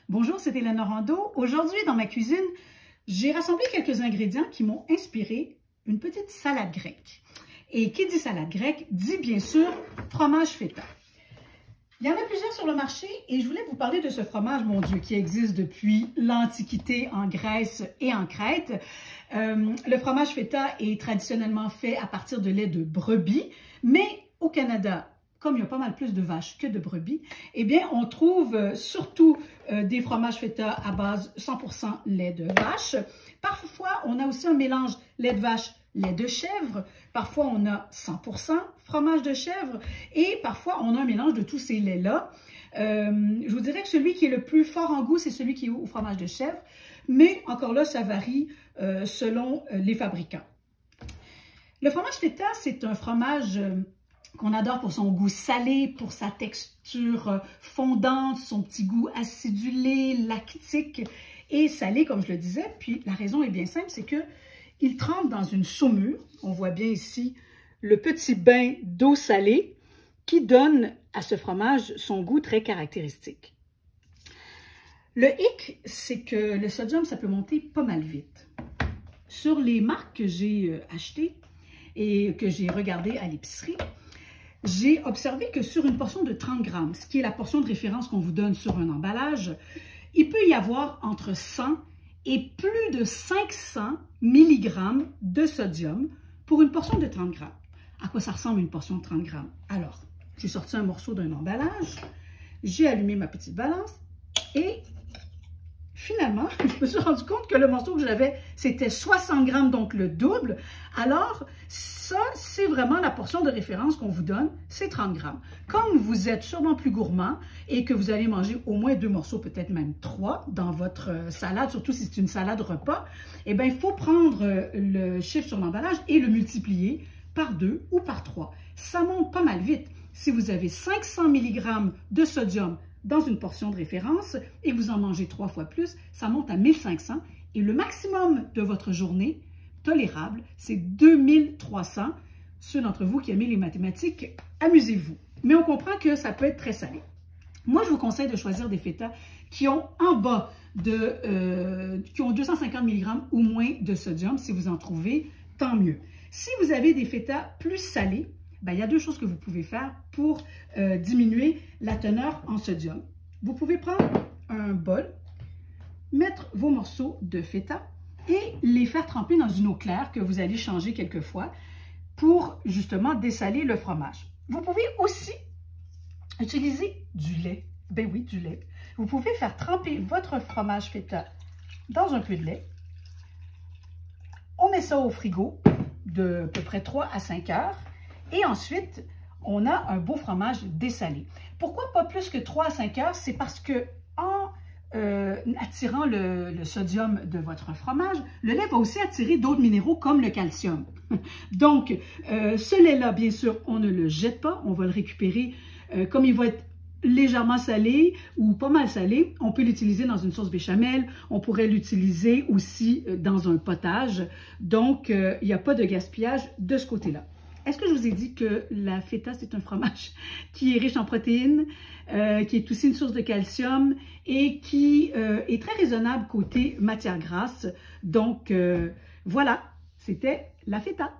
Bonjour, c'est Hélène Norando. Aujourd'hui, dans ma cuisine, j'ai rassemblé quelques ingrédients qui m'ont inspiré une petite salade grecque. Et qui dit salade grecque, dit bien sûr fromage feta. Il y en a plusieurs sur le marché et je voulais vous parler de ce fromage, mon Dieu, qui existe depuis l'Antiquité en Grèce et en Crète. Le fromage feta est traditionnellement fait à partir de lait de brebis, mais au Canada, comme il y a pas mal plus de vaches que de brebis, eh bien, on trouve surtout des fromages feta à base 100% lait de vache. Parfois, on a aussi un mélange lait de vache, lait de chèvre. Parfois, on a 100% fromage de chèvre. Et parfois, on a un mélange de tous ces laits-là. Je vous dirais que celui qui est le plus fort en goût, c'est celui qui est au fromage de chèvre. Mais encore là, ça varie selon les fabricants. Le fromage feta, c'est un fromage qu'on adore pour son goût salé, pour sa texture fondante, son petit goût acidulé, lactique et salé, comme je le disais. Puis la raison est bien simple, c'est que il trempe dans une saumure. On voit bien ici le petit bain d'eau salée qui donne à ce fromage son goût très caractéristique. Le hic, c'est que le sodium, ça peut monter pas mal vite. Sur les marques que j'ai achetées et que j'ai regardées à l'épicerie, j'ai observé que sur une portion de 30 grammes, ce qui est la portion de référence qu'on vous donne sur un emballage, il peut y avoir entre 100 et plus de 500 mg de sodium pour une portion de 30 grammes. À quoi ça ressemble une portion de 30 grammes? Alors, j'ai sorti un morceau d'un emballage, j'ai allumé ma petite balance et finalement, je me suis rendu compte que le morceau que j'avais, c'était 60 grammes, donc le double. Alors, ça, c'est vraiment la portion de référence qu'on vous donne, c'est 30 grammes. Comme vous êtes sûrement plus gourmand et que vous allez manger au moins 2 morceaux, peut-être même 3 dans votre salade, surtout si c'est une salade repas, eh bien, il faut prendre le chiffre sur l'emballage et le multiplier par 2 ou par 3. Ça monte pas mal vite. Si vous avez 500 mg de sodium dans une portion de référence et vous en mangez 3 fois plus, ça monte à 1500 et le maximum de votre journée tolérable, c'est 2300. Ceux d'entre vous qui aimez les mathématiques, amusez-vous. Mais on comprend que ça peut être très salé. Moi, je vous conseille de choisir des feta qui ont en bas de qui ont 250 mg ou moins de sodium. Si vous en trouvez, tant mieux. Si vous avez des feta plus salés, ben, il y a 2 choses que vous pouvez faire pour diminuer la teneur en sodium. Vous pouvez prendre un bol, mettre vos morceaux de feta et les faire tremper dans une eau claire que vous allez changer quelques fois pour justement dessaler le fromage. Vous pouvez aussi utiliser du lait. Ben oui, du lait. Vous pouvez faire tremper votre fromage feta dans un peu de lait. On met ça au frigo de à peu près 3 à 5 heures. Et ensuite, on a un beau fromage dessalé. Pourquoi pas plus que 3 à 5 heures? C'est parce que en attirant le sodium de votre fromage, le lait va aussi attirer d'autres minéraux comme le calcium. Donc, ce lait-là, bien sûr, on ne le jette pas. On va le récupérer comme il va être légèrement salé ou pas mal salé. On peut l'utiliser dans une sauce béchamel. On pourrait l'utiliser aussi dans un potage. Donc, il n'y a pas de gaspillage de ce côté-là. Est-ce que je vous ai dit que la feta, c'est un fromage qui est riche en protéines, qui est aussi une source de calcium et qui est très raisonnable côté matière grasse? Donc, voilà, c'était la feta.